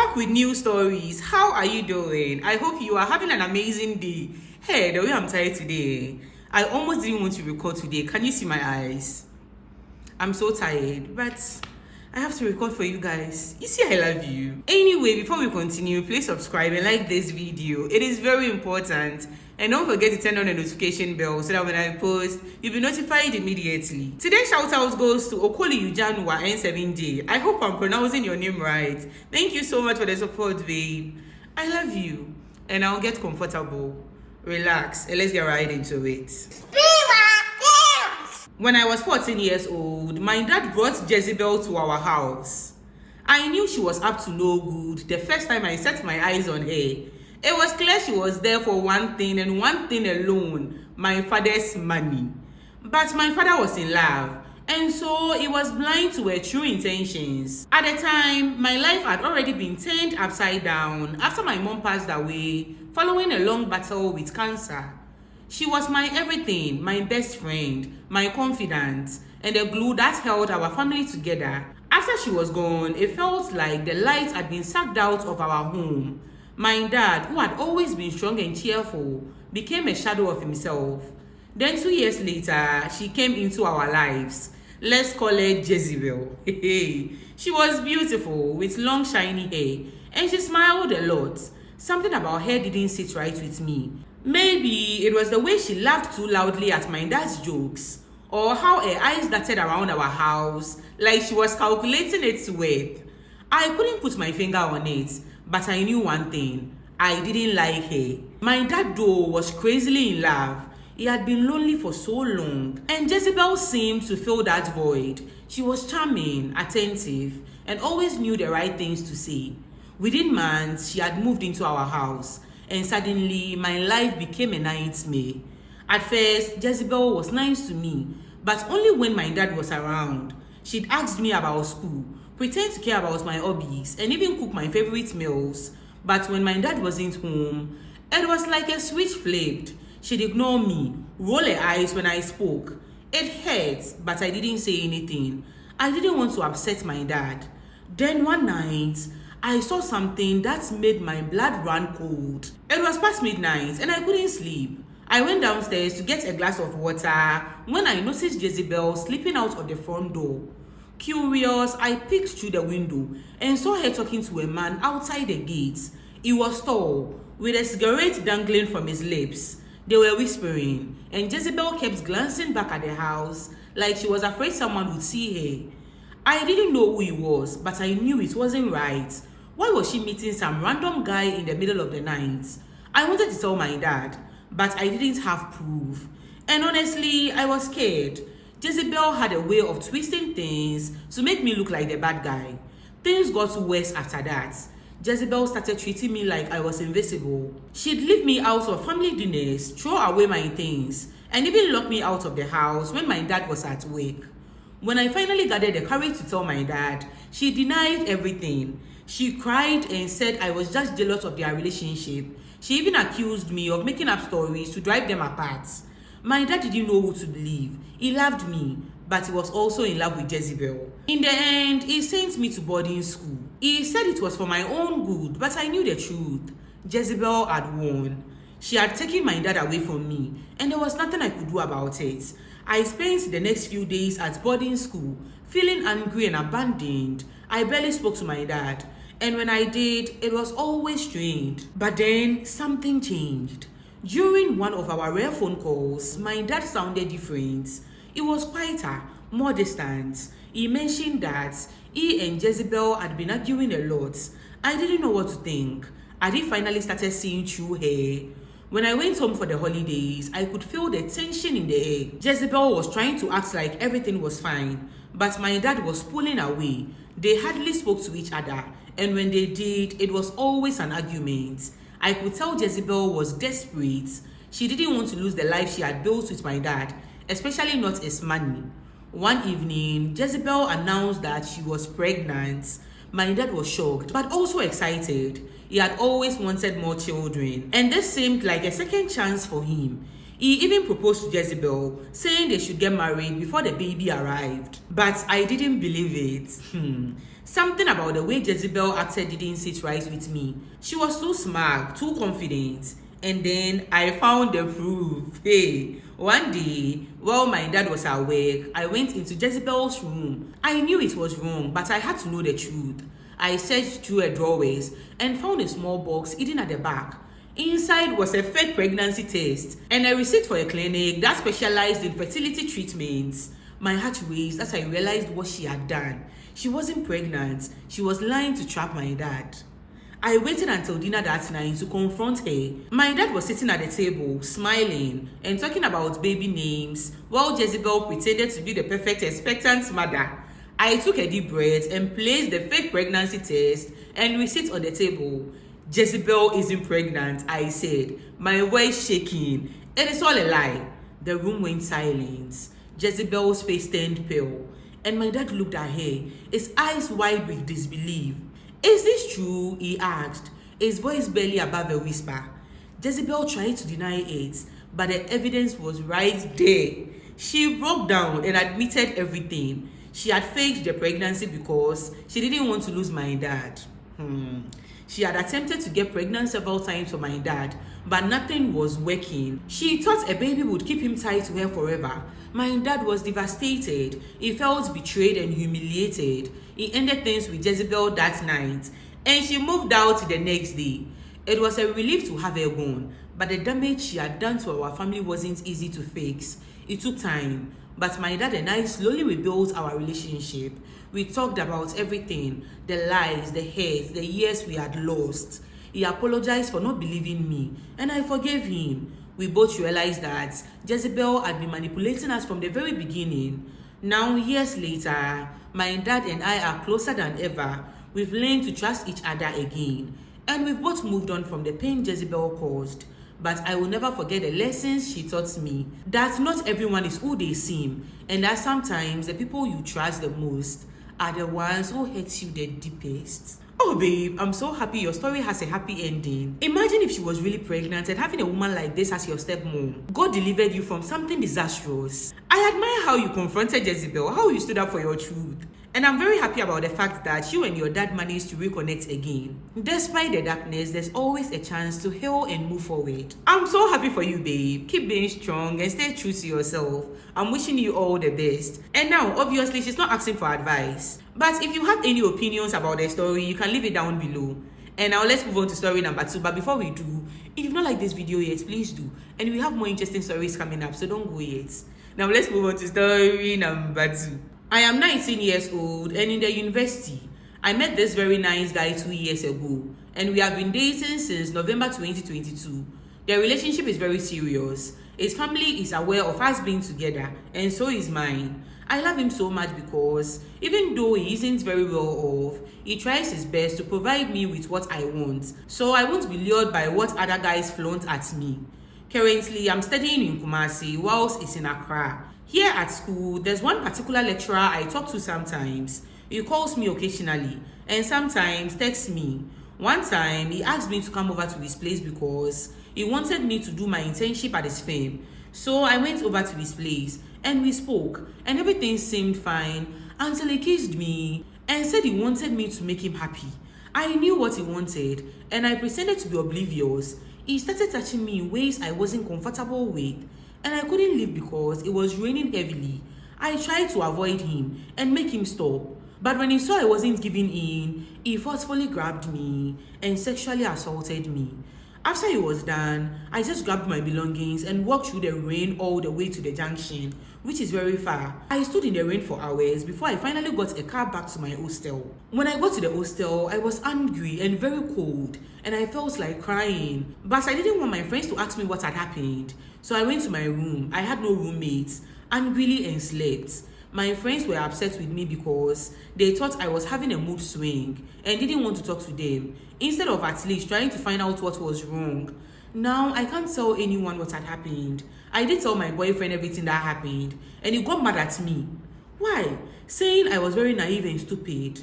back with new stories. How are you doing? I hope you are having an amazing day. Hey, the way I'm tired today, I almost didn't want to record today. Can you see my eyes? I'm so tired, but I have to record for you guys. You see, I love you. Anyway, before we continue, please subscribe and like this video. It is very important. And don't forget to turn on the notification bell so that when I post, you'll be notified immediately. Today's shout out goes to Okoli Ujanwa N7J. I hope I'm pronouncing your name right. Thank you so much for the support, babe. I love you. And I'll get comfortable. Relax, and let's get right into it. When I was 14 years old, my dad brought Jezebel to our house. I knew she was up to no good the first time I set my eyes on her. It was clear she was there for one thing and one thing alone, my father's money. But my father was in love, and so he was blind to her true intentions. At the time, my life had already been turned upside down after my mom passed away following a long battle with cancer. She was my everything, my best friend, my confidant, and the glue that held our family together. After she was gone, it felt like the light had been sucked out of our home. My dad, who had always been strong and cheerful, became a shadow of himself. Then 2 years later, she came into our lives. Let's call her Jezebel. She was beautiful with long shiny hair, and she smiled a lot. Something about her didn't sit right with me. Maybe it was the way she laughed too loudly at my dad's jokes, or how her eyes darted around our house like she was calculating its worth. I couldn't put my finger on it, but I knew one thing. I didn't like her. My dad, though, was crazily in love. He had been lonely for so long, and Jezebel seemed to fill that void. She was charming, attentive, and always knew the right things to say. Within months, she had moved into our house, and suddenly my life became a nightmare. At first, Jezebel was nice to me, but only when my dad was around. She'd ask me about school, pretend to care about my hobbies, and even cook my favorite meals. But when my dad wasn't home, it was like a switch flipped. She'd ignore me, roll her eyes when I spoke. It hurt, but I didn't say anything. I didn't want to upset my dad. Then one night, I saw something that made my blood run cold. It was past midnight and I couldn't sleep. I went downstairs to get a glass of water when I noticed Jezebel slipping out of the front door. Curious, I peeked through the window and saw her talking to a man outside the gate. He was tall, with a cigarette dangling from his lips. They were whispering, and Jezebel kept glancing back at the house like she was afraid someone would see her. I didn't know who he was, but I knew it wasn't right. Why was she meeting some random guy in the middle of the night? I wanted to tell my dad, but I didn't have proof. And honestly, I was scared. Jezebel had a way of twisting things to make me look like the bad guy. Things got worse after that. Jezebel started treating me like I was invisible. She'd leave me out of family dinners, throw away my things, and even lock me out of the house when my dad was at work. When I finally gathered the courage to tell my dad, she denied everything. She cried and said I was just jealous of their relationship. She even accused me of making up stories to drive them apart. My dad didn't know who to believe. He loved me, but he was also in love with Jezebel. In the end, he sent me to boarding school. He said it was for my own good, but I knew the truth. Jezebel had won. She had taken my dad away from me, and there was nothing I could do about it. I spent the next few days at boarding school, feeling angry and abandoned. I barely spoke to my dad, and when I did, it was always strange. But then, something changed. During one of our rare phone calls, my dad sounded different. He was quieter, more distant. He mentioned that he and Jezebel had been arguing a lot. I didn't know what to think. Had he finally started seeing through her? When I went home for the holidays, I could feel the tension in the air. Jezebel was trying to act like everything was fine, but my dad was pulling away. They hardly spoke to each other, and when they did, it was always an argument. I could tell Jezebel was desperate. She didn't want to lose the life she had built with my dad, especially not his money. One evening, Jezebel announced that she was pregnant. My dad was shocked, but also excited. He had always wanted more children, and this seemed like a second chance for him. He even proposed to Jezebel, saying they should get married before the baby arrived. But I didn't believe it. Something about the way Jezebel acted didn't sit right with me. She was too smart, too confident. And then I found the proof. Hey, one day, while my dad was at work, I went into Jezebel's room. I knew it was wrong, but I had to know the truth. I searched through her drawers and found a small box hidden at the back. Inside was a fake pregnancy test and a receipt for a clinic that specialized in fertility treatments. My heart raced as I realized what she had done. She wasn't pregnant. She was lying to trap my dad. I waited until dinner that night to confront her. My dad was sitting at the table, smiling and talking about baby names, while Jezebel pretended to be the perfect expectant mother. I took a deep breath and placed the fake pregnancy test and receipt on the table. Jezebel isn't pregnant, I said, my voice shaking. It is all a lie. The room went silent. Jezebel's face turned pale, and my dad looked at her, his eyes wide with disbelief. Is this true? He asked, his voice barely above a whisper. Jezebel tried to deny it, but the evidence was right there. She broke down and admitted everything. She had faked the pregnancy because she didn't want to lose my dad. She had attempted to get pregnant several times for my dad, but nothing was working. She thought a baby would keep him tied to her forever. My dad was devastated. He felt betrayed and humiliated. He ended things with Jezebel that night, and she moved out the next day. It was a relief to have her gone, but the damage she had done to our family wasn't easy to fix. It took time, but my dad and I slowly rebuilt our relationship. We talked about everything, the lies, the hate, the years we had lost. He apologized for not believing me, and I forgave him. We both realized that Jezebel had been manipulating us from the very beginning. Now, years later, my dad and I are closer than ever. We've learned to trust each other again, and we've both moved on from the pain Jezebel caused. But I will never forget the lessons she taught me, that not everyone is who they seem, and that sometimes the people you trust the most are the ones who hurt you the deepest. Oh babe, I'm so happy your story has a happy ending. Imagine if she was really pregnant and having a woman like this as your stepmom. God delivered you from something disastrous. I admire how you confronted Jezebel, how you stood up for your truth. And I'm very happy about the fact that you and your dad managed to reconnect again. Despite the darkness, there's always a chance to heal and move forward. I'm so happy for you, babe. Keep being strong and stay true to yourself. I'm wishing you all the best. And now, obviously, she's not asking for advice. But if you have any opinions about the story, you can leave it down below. And now let's move on to story number 2. But before we do, if you've not liked this video yet, please do. And we have more interesting stories coming up, so don't go yet. Now let's move on to story number 2. I am 19 years old and in the university. I met this very nice guy 2 years ago, and we have been dating since November 2022. Their relationship is very serious. His family is aware of us being together, and so is mine. I love him so much because even though he isn't very well off, he tries his best to provide me with what I want, so I won't be lured by what other guys flaunt at me. Currently, I'm studying in Kumasi whilst he's in Accra. Here at school, there's one particular lecturer I talk to sometimes. He calls me occasionally and sometimes texts me. One time, he asked me to come over to his place because he wanted me to do my internship at his firm. So I went over to his place and we spoke, and everything seemed fine until he kissed me and said he wanted me to make him happy. I knew what he wanted and I pretended to be oblivious. He started touching me in ways I wasn't comfortable with, and I couldn't leave because it was raining heavily. I tried to avoid him and make him stop, but when he saw I wasn't giving in, he forcefully grabbed me and sexually assaulted me. After he was done, I just grabbed my belongings and walked through the rain all the way to the junction, which is very far. I stood in the rain for hours before I finally got a car back to my hostel. When I got to the hostel, I was angry and very cold, and I felt like crying. But I didn't want my friends to ask me what had happened, so I went to my room. I had no roommates, angrily, and slept. My friends were upset with me because they thought I was having a mood swing and didn't want to talk to them, instead of at least trying to find out what was wrong. Now, I can't tell anyone what had happened. I did tell my boyfriend everything that happened, and he got mad at me. Why? Saying I was very naive and stupid.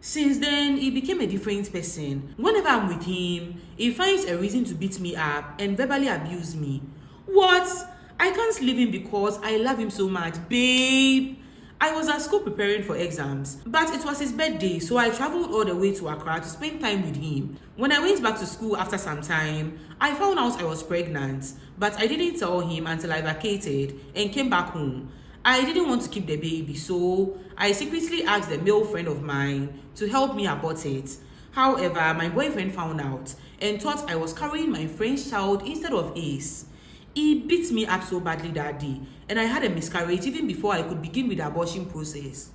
Since then, he became a different person. Whenever I'm with him, he finds a reason to beat me up and verbally abuse me. What? I can't leave him because I love him so much, babe. I was at school preparing for exams, but it was his birthday, so I traveled all the way to Accra to spend time with him. When I went back to school after some time, I found out I was pregnant, but I didn't tell him until I vacated and came back home. I didn't want to keep the baby, so I secretly asked a male friend of mine to help me abort it. However, my boyfriend found out and thought I was carrying my friend's child instead of his. He beat me up so badly that day, and I had a miscarriage even before I could begin with the abortion process.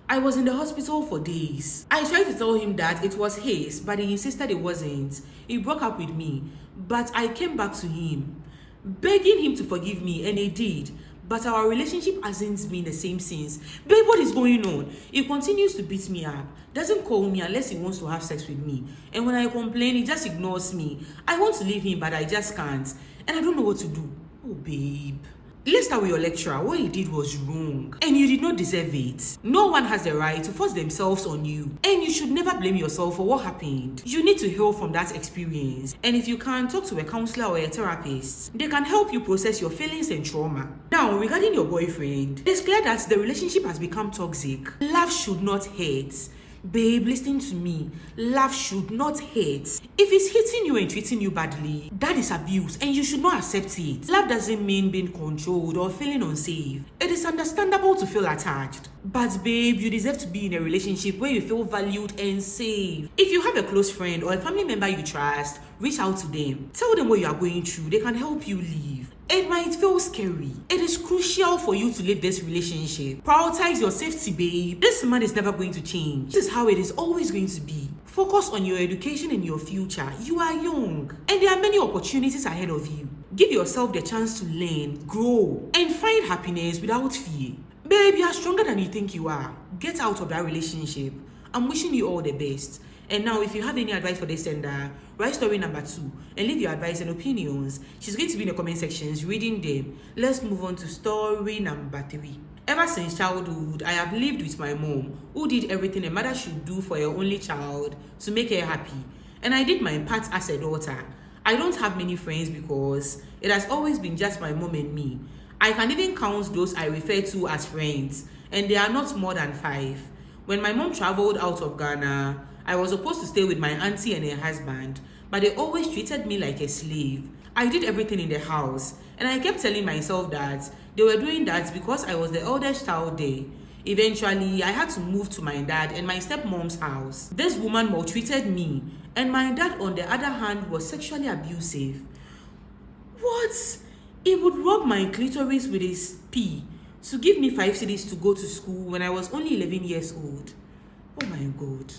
I was in the hospital for days. I tried to tell him that it was his, but he insisted it wasn't. He broke up with me, but I came back to him, begging him to forgive me, and he did. But our relationship hasn't been the same since. Babe, what is going on? He continues to beat me up. Doesn't call me unless he wants to have sex with me. And when I complain, he just ignores me. I want to leave him, but I just can't. And I don't know what to do. Oh, babe. Let's start with your lecturer. What he did was wrong, and you did not deserve it. No one has the right to force themselves on you, and you should never blame yourself for what happened. You need to heal from that experience, and if you can, talk to a counselor or a therapist. They can help you process your feelings and trauma. Now, regarding your boyfriend, it is clear that the relationship has become toxic. Love should not hurt. Babe, listen to me. Love should not hurt. If he's hitting you and treating you badly, that is abuse and you should not accept it. Love doesn't mean being controlled or feeling unsafe. It is understandable to feel attached. But babe, you deserve to be in a relationship where you feel valued and safe. If you have a close friend or a family member you trust, reach out to them. Tell them what you are going through. They can help you leave. It might feel scary. It is crucial for you to leave this relationship. Prioritize your safety, babe. This man is never going to change. This is how it is always going to be. Focus on your education and your future. You are young, and there are many opportunities ahead of you. Give yourself the chance to learn, grow, and find happiness without fear. Babe, you are stronger than you think you are. Get out of that relationship. I'm wishing you all the best. And now, if you have any advice for this sender, write story number 2 and leave your advice and opinions. She's going to be in the comment sections reading them. Let's move on to story number 3. Ever since childhood, I have lived with my mom, who did everything a mother should do for her only child to make her happy. And I did my part as a daughter. I don't have many friends because it has always been just my mom and me. I can even count those I refer to as friends, and they are not more than 5. When my mom traveled out of Ghana, I was supposed to stay with my auntie and her husband, but they always treated me like a slave. I did everything in the house, and I kept telling myself that they were doing that because I was the eldest child there. Eventually, I had to move to my dad and my stepmom's house. This woman maltreated me, and my dad, on the other hand, was sexually abusive. What? He would rub my clitoris with his pee to give me 5 cedis to go to school when I was only 11 years old. Oh my God.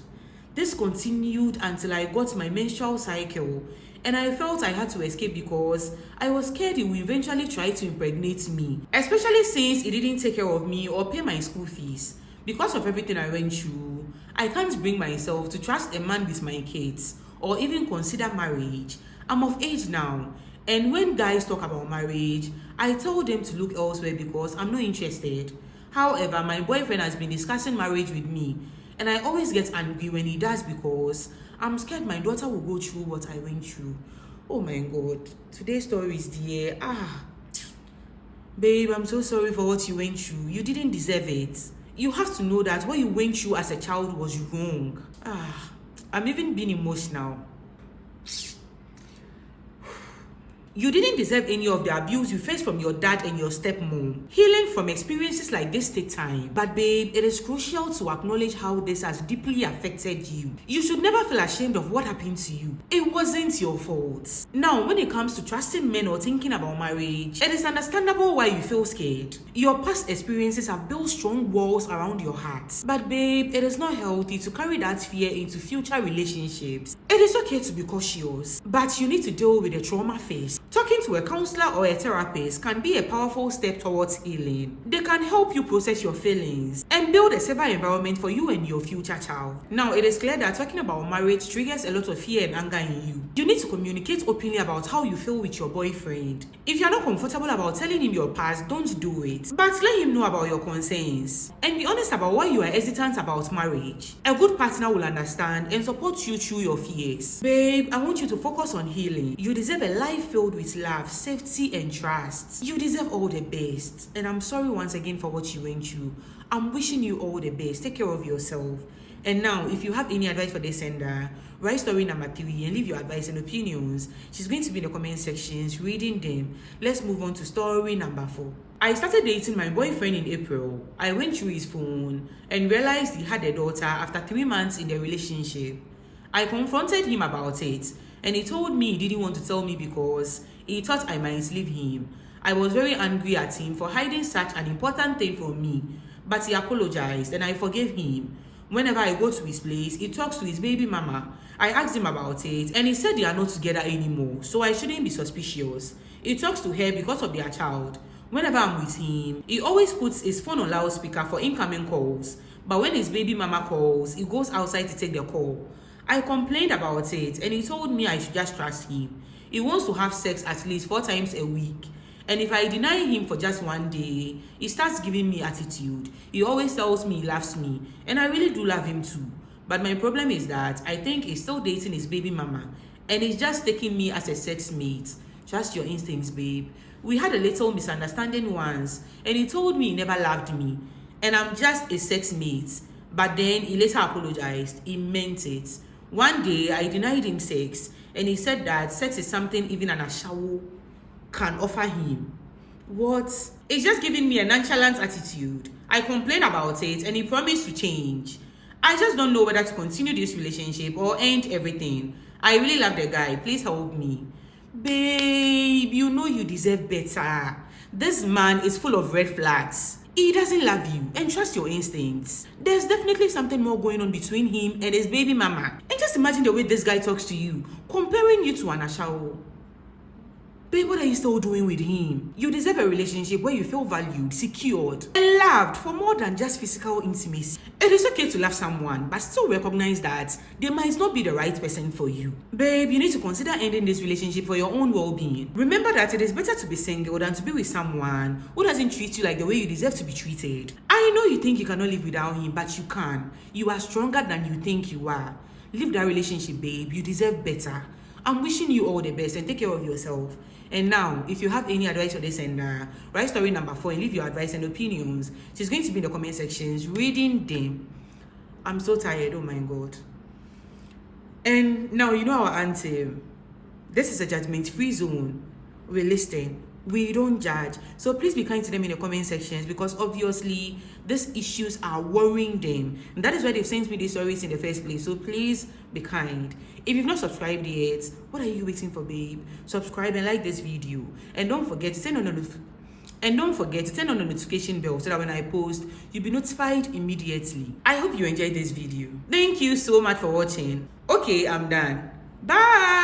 This continued until I got my menstrual cycle, and I felt I had to escape because I was scared he would eventually try to impregnate me, especially since he didn't take care of me or pay my school fees. Because of everything I went through, I can't bring myself to trust a man with my kids or even consider marriage. I'm of age now, and when guys talk about marriage, I tell them to look elsewhere because I'm not interested. However, my boyfriend has been discussing marriage with me, and I always get angry when he does because I'm scared my daughter will go through what I went through. Oh my God. Today's story is dear. Babe, I'm so sorry for what you went through. You didn't deserve it. You have to know that what you went through as a child was wrong. I'm even being emotional. You didn't deserve any of the abuse you faced from your dad and your stepmom. Healing from experiences like this takes time. But babe, it is crucial to acknowledge how this has deeply affected you. You should never feel ashamed of what happened to you. It wasn't your fault. Now, when it comes to trusting men or thinking about marriage, it is understandable why you feel scared. Your past experiences have built strong walls around your heart. But babe, it is not healthy to carry that fear into future relationships. It is okay to be cautious, but you need to deal with the trauma first. Talking to a counselor or a therapist can be a powerful step towards healing. They can help you process your feelings and build a safer environment for you and your future child. Now, it is clear that talking about marriage triggers a lot of fear and anger in you. You need to communicate openly about how you feel with your boyfriend. If you're not comfortable about telling him your past, don't do it. But let him know about your concerns. And be honest about why you are hesitant about marriage. A good partner will understand and support you through your fears. Babe, I want you to focus on healing. You deserve a life filled with love, safety, and trust. You deserve all the best. And I'm sorry once again for what you went through. I'm wishing you all the best. Take care of yourself. And now, if you have any advice for this sender, write story number 3 and leave your advice and opinions. She's going to be in the comment sections reading them. Let's move on to story number 4. I started dating my boyfriend in April. I went through his phone and realized he had a daughter after 3 months in the relationship. I confronted him about it, and he told me he didn't want to tell me because he thought I might leave him. I was very angry at him for hiding such an important thing from me, but he apologized and I forgave him. Whenever I go to his place, he talks to his baby mama. I asked him about it and he said they are not together anymore, so I shouldn't be suspicious. He talks to her because of their child. Whenever I'm with him, he always puts his phone on loudspeaker for incoming calls, but when his baby mama calls, he goes outside to take the call. I complained about it and he told me I should just trust him. He wants to have sex at least 4 times a week. And if I deny him for just one day, he starts giving me attitude. He always tells me he loves me, and I really do love him too. But my problem is that I think he's still dating his baby mama, and he's just taking me as a sex mate. Trust your instincts, babe. We had a little misunderstanding once, and he told me he never loved me, and I'm just a sex mate. But then he later apologized. He meant it. One day, I denied him sex, and he said that sex is something even an ashawo can offer him. What? It's just giving me a nonchalant attitude. I complained about it and he promised to change. I just don't know whether to continue this relationship or end everything. I really love the guy. Please help me. Babe, you know you deserve better. This man is full of red flags. He doesn't love you, and trust your instincts. There's definitely something more going on between him and his baby mama. And just imagine the way this guy talks to you, comparing you to an ashawo. Babe, what are you still doing with him? You deserve a relationship where you feel valued, secured, and loved for more than just physical intimacy. It is okay to love someone, but still recognize that they might not be the right person for you. Babe, you need to consider ending this relationship for your own well-being. Remember that it is better to be single than to be with someone who doesn't treat you like the way you deserve to be treated. I know you think you cannot live without him, but you can. You are stronger than you think you are. Leave that relationship, babe. You deserve better. I'm wishing you all the best and take care of yourself. And now, if you have any advice for this sender, write story number 4 and leave your advice and opinions. She's going to be in the comment sections reading them. I'm so tired, oh my God. And now, you know our anthem. This is a judgment-free zone. We listen. We don't judge. So please be kind to them in the comment sections, because obviously these issues are worrying them. And that is why they've sent me these stories in the first place. So please be kind. If you've not subscribed yet, what are you waiting for, babe? Subscribe and like this video. And don't forget to turn on the notification bell so that when I post, you'll be notified immediately. I hope you enjoyed this video. Thank you so much for watching. Okay, I'm done. Bye.